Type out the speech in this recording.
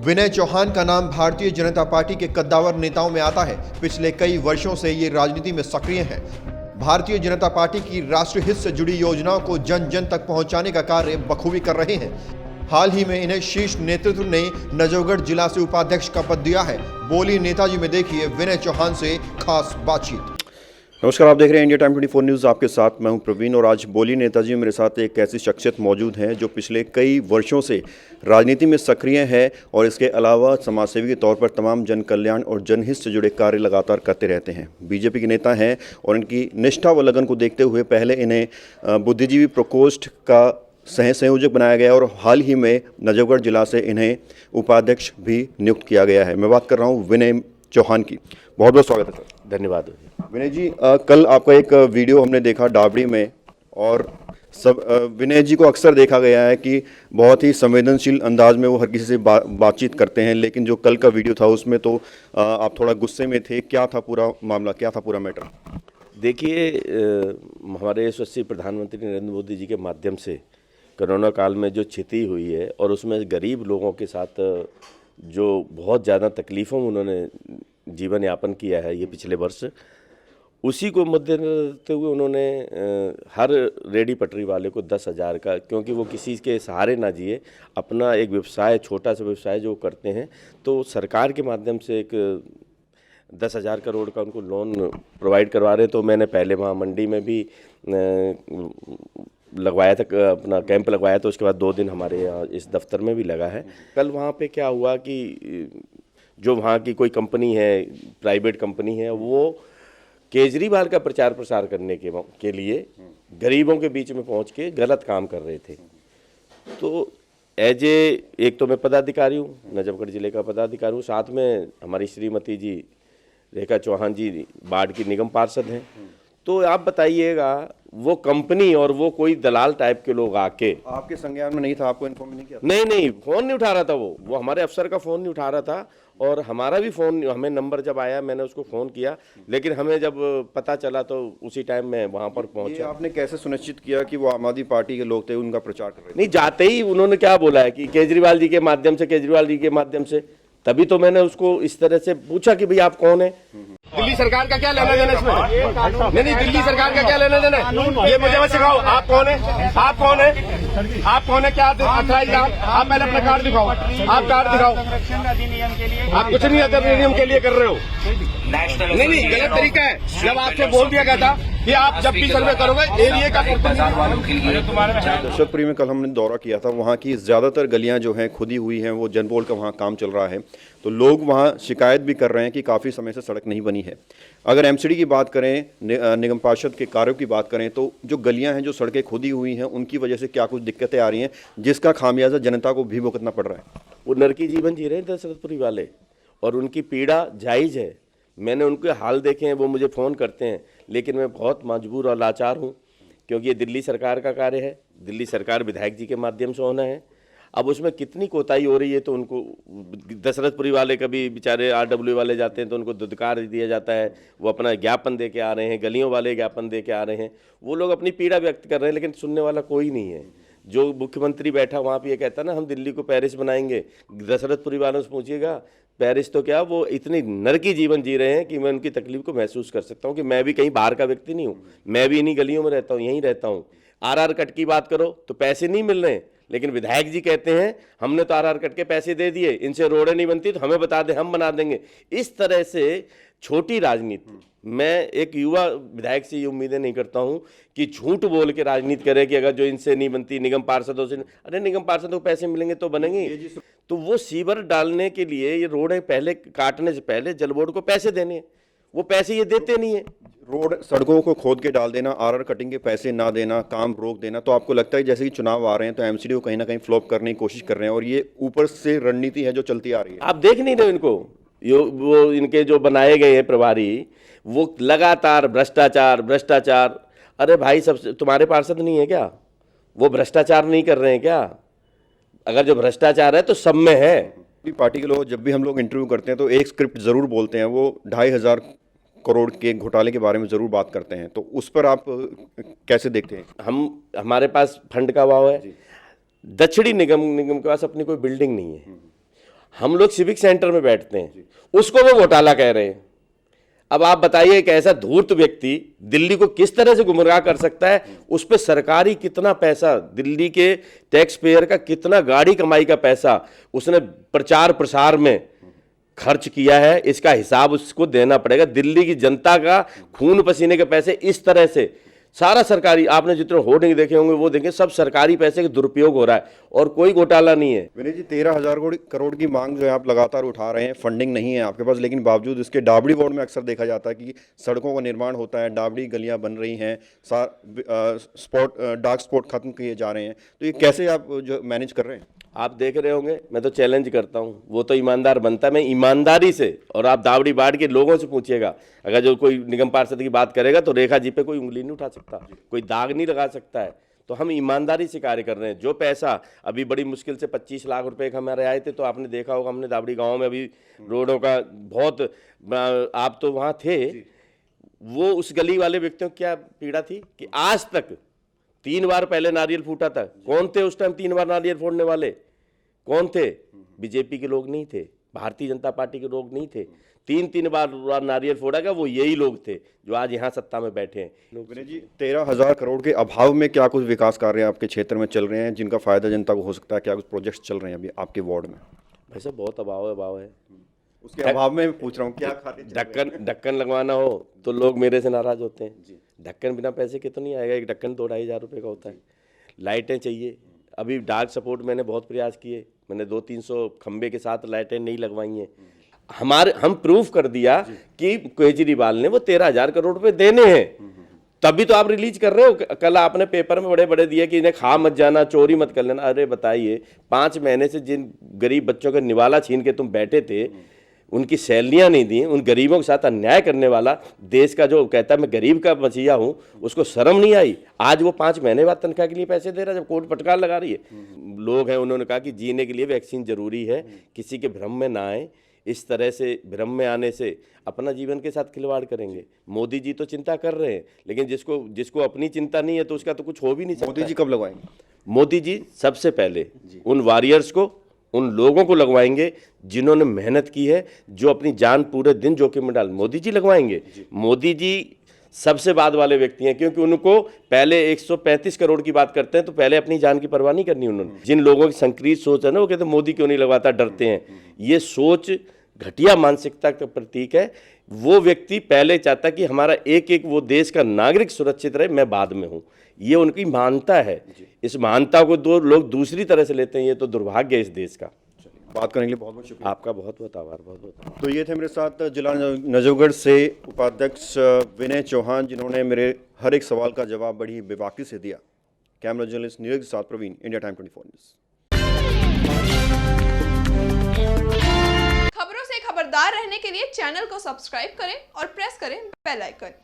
विनय चौहान का नाम भारतीय जनता पार्टी के कद्दावर नेताओं में आता है। पिछले कई वर्षों से ये राजनीति में सक्रिय हैं। भारतीय जनता पार्टी की राष्ट्रीय हित से जुड़ी योजनाओं को जन जन तक पहुंचाने का कार्य बखूबी कर रहे हैं। हाल ही में इन्हें शीर्ष नेतृत्व ने नजफगढ़ जिला से उपाध्यक्ष का पद दिया है। बोली नेताजी में देखिए विनय चौहान से खास बातचीत। नमस्कार, आप देख रहे हैं इंडिया टाइम 24 न्यूज़। आपके साथ मैं हूं प्रवीण और आज बोली नेताजी मेरे साथ एक ऐसी शख्सियत मौजूद हैं जो पिछले कई वर्षों से राजनीति में सक्रिय है और इसके अलावा समाजसेवी के तौर पर तमाम जन कल्याण और जनहित से जुड़े कार्य लगातार करते रहते हैं। बीजेपी के नेता हैं और इनकी निष्ठा व लगन को देखते हुए पहले इन्हें बुद्धिजीवी प्रकोष्ठ का सह संयोजक बनाया गया और हाल ही में नजफगढ़ जिला से इन्हें उपाध्यक्ष भी नियुक्त किया गया है। मैं बात कर रहा हूँ विनय चौहान की। बहुत बहुत स्वागत है सर। धन्यवाद विनय जी, कल आपका एक वीडियो हमने देखा डाबड़ी में और विनय जी को अक्सर देखा गया है कि बहुत ही संवेदनशील अंदाज में वो हर किसी से बातचीत करते हैं, लेकिन जो कल का वीडियो था उसमें तो आप थोड़ा गुस्से में थे। क्या था पूरा मामला, क्या था पूरा मैटर? देखिए, हमारे यशस्वी प्रधानमंत्री नरेंद्र मोदी जी के माध्यम से कोरोना काल में जो क्षति हुई है और उसमें गरीब लोगों के साथ जो बहुत ज़्यादा तकलीफ़ों में उन्होंने जीवन यापन किया है ये पिछले वर्ष, उसी को मद्देनजर रखते हुए उन्होंने हर रेडी पटरी वाले को 10,000 का, क्योंकि वो किसी के सहारे ना जिए, अपना एक व्यवसाय, छोटा सा व्यवसाय जो करते हैं, तो सरकार के माध्यम से एक 10,000 करोड़ का उनको लोन प्रोवाइड करवा रहे। तो मैंने पहले वहाँ मंडी में भी लगवाया था, अपना कैंप लगवाया था। उसके बाद 2 दिन हमारे यहाँ इस दफ्तर में भी लगा है। कल वहाँ पे क्या हुआ कि जो वहाँ की कोई कंपनी है, प्राइवेट कंपनी है, वो केजरीवाल का प्रचार प्रसार करने के लिए गरीबों के बीच में पहुँच के गलत काम कर रहे थे। तो एक तो मैं पदाधिकारी हूँ, नजफगढ़ जिले का पदाधिकारी हूँ, साथ में हमारी श्रीमती जी रेखा चौहान जी बाढ़ की निगम पार्षद हैं। तो आप बताइएगा, वो कंपनी और वो कोई दलाल टाइप के लोग आके आपके संज्ञान में नहीं था, आपको इन्फॉर्म नहीं किया था? नहीं, फ़ोन नहीं उठा रहा था। वो हमारे अफसर का फ़ोन नहीं उठा रहा था और हमारा भी फ़ोन, हमें नंबर जब आया मैंने उसको फ़ोन किया, लेकिन हमें जब पता चला तो उसी टाइम मैं वहाँ पर पहुँचा। आपने कैसे सुनिश्चित किया कि वो आम आदमी पार्टी के लोग थे, उनका प्रचार कर रहे थे? नहीं, जाते ही उन्होंने क्या बोला है कि केजरीवाल जी के माध्यम से, तभी तो मैंने उसको इस तरह से पूछा कि भाई आप कौन है। दिल्ली सरकार का क्या लेना देना इसमें? नहीं, दिल्ली सरकार का क्या लेना देना? ये मुझे मत सिखाओ। आप कौन है? आप कौन है? आप कौन है? क्या अथराइज? आप पहले अपना कार्ड दिखाओ। आप कार्ड दिखाओ। आप कुछ नहीं अधिनियम के लिए कर रहे हो। नहीं, गलत तरीका है। जब आपसे बोल दिया गया था कि आप जब भी सर्वे करोगे एरिया का दर्शकपुरी में कल हमने दौरा किया था। वहाँ की ज़्यादातर गलियाँ जो हैं खुदी हुई हैं, वो जनबोर्ड का वहाँ काम चल रहा है, तो लोग वहाँ शिकायत भी कर रहे हैं कि काफ़ी समय से सड़क नहीं बनी है। अगर एमसीडी की बात करें, निगम पार्षद के कार्यों की बात करें, तो जो गलियाँ हैं, जो सड़कें खुदी हुई हैं, उनकी वजह से क्या कुछ दिक्कतें आ रही हैं जिसका खामियाजा जनता को भी भुगतना पड़ रहा है? वो नरकी जीवन जी रहे हैं दशरथपुरी वाले और उनकी पीड़ा जायज़ है। मैंने उनके हाल देखे हैं, वो मुझे फ़ोन करते हैं, लेकिन मैं बहुत मजबूर और लाचार हूँ क्योंकि ये दिल्ली सरकार का कार्य है। दिल्ली सरकार विधायक जी के माध्यम से होना है। अब उसमें कितनी कोताही हो रही है, तो उनको दशरथपुरी वाले कभी बेचारे आरडब्ल्यू वाले जाते हैं तो उनको दुदकार दिया जाता है, वो अपना ज्ञापन दे के आ रहे हैं, गलियों वाले ज्ञापन दे के आ रहे हैं, वो लोग अपनी पीड़ा व्यक्त कर रहे हैं, लेकिन सुनने वाला कोई नहीं है। जो मुख्यमंत्री बैठा वहाँ पे ये कहता है ना, हम दिल्ली को पेरिस बनाएंगे। दशरथपुरी वालों से पूछिएगा, पेरिस तो क्या, वो इतनी नरकी जीवन जी रहे हैं कि मैं उनकी तकलीफ को महसूस कर सकता हूँ कि मैं भी कहीं बाहर का व्यक्ति नहीं हूँ, मैं भी इन्हीं गलियों में रहता हूँ, यहीं रहता हूँ। आरआर कट की बात करो तो पैसे नहीं मिल रहे, लेकिन विधायक जी कहते हैं हमने तो आरआर कट के पैसे दे दिए, इनसे रोडें नहीं बनती तो हमें बता दें, हम बना देंगे। इस तरह से छोटी राजनीति, मैं एक युवा विधायक से ये उम्मीदें नहीं करता हूं कि झूठ बोल के राजनीति करे कि अगर जो इनसे नहीं बनती, निगम पार्षदों से, अरे निगम पार्षदों को पैसे मिलेंगे तो बनेंगे। तो वो सीवर डालने के लिए, ये रोडें पहले काटने से पहले जल बोर्ड को पैसे देने, वो पैसे ये देते नहीं है। रोड सड़कों को खोद के डाल देना, आरआर कटिंग के पैसे ना देना, काम रोक देना। तो आपको लगता है जैसे कि चुनाव आ रहे हैं तो एमसीडी को कहीं ना कहीं फ्लॉप करने की कोशिश कर रहे हैं और ये ऊपर से रणनीति है जो चलती आ रही है? आप देख नहीं रहे इनको, वो इनके जो बनाए गए हैं प्रभारी, वो लगातार भ्रष्टाचार। अरे भाई, सब तुम्हारे पार्षद नहीं है क्या? वो भ्रष्टाचार नहीं कर रहे हैं क्या? अगर जो भ्रष्टाचार है तो सब में है। पार्टी के लोग जब भी हम लोग इंटरव्यू करते हैं तो एक स्क्रिप्ट जरूर बोलते हैं, वो 2,500 करोड़ के घोटाले के बारे में जरूर बात करते हैं, तो उस पर आप कैसे देखते हैं? हमारे पास फंड का अभाव है, दक्षिणी निगम के पास अपनी कोई बिल्डिंग नहीं है, हम लोग सिविक सेंटर में बैठते हैं, उसको वो घोटाला कह रहे हैं। अब आप बताइए एक ऐसा धूर्त व्यक्ति दिल्ली को किस तरह से गुमराह कर सकता है? उस पर सरकारी कितना पैसा, दिल्ली के टैक्स पेयर का कितना गाड़ी कमाई का पैसा उसने प्रचार प्रसार में खर्च किया है, इसका हिसाब उसको देना पड़ेगा। दिल्ली की जनता का खून पसीने के पैसे इस तरह से सारा सरकारी, आपने जितने होर्डिंग देखे होंगे वो देखें, सब सरकारी पैसे का दुरुपयोग हो रहा है और कोई घोटाला नहीं है। विनय जी, 13,000 करोड़ की मांग जो है आप लगातार उठा रहे हैं, फंडिंग नहीं है आपके पास, लेकिन बावजूद इसके डाबड़ी वार्ड में अक्सर देखा जाता है कि सड़कों का निर्माण होता है, डाबड़ी गलियां बन रही हैं, डार्क स्पॉट खत्म किए जा रहे हैं, तो ये कैसे आप जो मैनेज कर रहे हैं? आप देख रहे होंगे, मैं तो चैलेंज करता हूं, वो तो ईमानदार बनता है, मैं ईमानदारी से, और आप दावड़ी बाड़ के लोगों से पूछिएगा, अगर जो कोई निगम पार्षद की बात करेगा तो रेखा जी पे कोई उंगली नहीं उठा सकता, कोई दाग नहीं लगा सकता है। तो हम ईमानदारी से कार्य कर रहे हैं। जो पैसा अभी बड़ी मुश्किल से 25 लाख रुपए का हमारे आए थे, तो आपने देखा होगा हमने दावड़ी गाँव में अभी रोडों का बहुत, आप तो वहाँ थे, वो उस गली वाले व्यक्तियों की क्या पीड़ा थी कि आज तक 3 बार पहले नारियल फूटा था। कौन थे उस टाइम 3 बार नारियल फोड़ने वाले? कौन थे? बीजेपी के लोग नहीं थे, भारतीय जनता पार्टी के लोग नहीं थे। 3 बार नारियल फोड़ा गया, वो यही लोग थे जो आज यहाँ सत्ता में बैठे हैं। विनय जी, 13,000 करोड़ के अभाव में क्या कुछ विकास कार्य आपके क्षेत्र में चल रहे हैं जिनका फायदा जनता को हो सकता है? क्या कुछ प्रोजेक्ट्स चल रहे हैं अभी आपके वार्ड में? वैसे बहुत अभाव है। उसके अभाव में पूछ रहा हूँ, क्या कार्य? ढक्कन लगवाना हो तो लोग मेरे से नाराज होते हैं। ढक्कन बिना पैसे के तो नहीं आएगा, एक ढक्कन 2-2.5 हज़ार रुपये का होता है। लाइटें चाहिए, अभी डार्क सपोर्ट मैंने बहुत प्रयास किए, मैंने 200-300 खंबे के साथ लाइटें नहीं लगवाई हैं। हम प्रूफ कर दिया कि केजरीवाल ने वो 13,000 करोड़ रुपए देने हैं, तभी तो आप रिलीज कर रहे हो। कल आपने पेपर में बड़े बड़े दिए कि इन्हें खा मत जाना, चोरी मत कर लेना। अरे बताइए, 5 महीने से जिन गरीब बच्चों का निवाला छीन के तुम बैठे थे, उनकी सैलरियां नहीं दी, उन गरीबों के साथ अन्याय करने वाला देश का जो कहता है मैं गरीब का मसीहा हूं, उसको शर्म नहीं आई? आज वो 5 महीने बाद तनख्वाह के लिए पैसे दे रहा है, जब कोर्ट फटकार लगा रही है। लोग हैं, उन्होंने कहा कि जीने के लिए वैक्सीन जरूरी है, किसी के भ्रम में ना आए। इस तरह से भ्रम में आने से अपना जीवन के साथ खिलवाड़ करेंगे। मोदी जी तो चिंता कर रहे हैं, लेकिन जिसको अपनी चिंता नहीं है तो उसका तो कुछ हो भी नहीं सकता। मोदी जी कब लगवाएंगे? मोदी जी सबसे पहले उन वॉरियर्स को, उन लोगों को लगवाएंगे जिन्होंने मेहनत की है, जो अपनी जान पूरे दिन जोखिम में डाल, मोदी जी लगवाएंगे। मोदी जी सबसे बाद वाले व्यक्ति हैं, क्योंकि उनको पहले 135 करोड़ की बात करते हैं तो पहले अपनी जान की परवाह नहीं करनी उन्होंने। जिन लोगों की संकीर्ण सोच है ना, वो कहते हैं मोदी क्यों नहीं लगवाता, डरते हैं। ये सोच घटिया मानसिकता का प्रतीक है। वो व्यक्ति पहले चाहता कि हमारा एक वो देश का नागरिक सुरक्षित रहे, मैं बाद में हूँ। ये उनकी मानता है। इस मानता को लोग दूसरी तरह से लेते हैं, ये तो दुर्भाग्य है इस देश का। बात करने के लिए बहुत बहुत शुक्रिया। आपका बहुत बहुत आभार, बहुत बहुत। तो ये थे मेरे साथ जिला नजफगढ़ से उपाध्यक्ष विनय चौहान, जिन्होंने मेरे हर एक सवाल का जवाब बड़ी बेबाकी से दिया। कैमरा जर्नलिस्ट नीरज के साथ प्रवीण, इंडिया टाइम 24 न्यूज़। खबरों से खबरदार रहने के लिए चैनल को सब्सक्राइब करें और प्रेस करें बेल आइकन।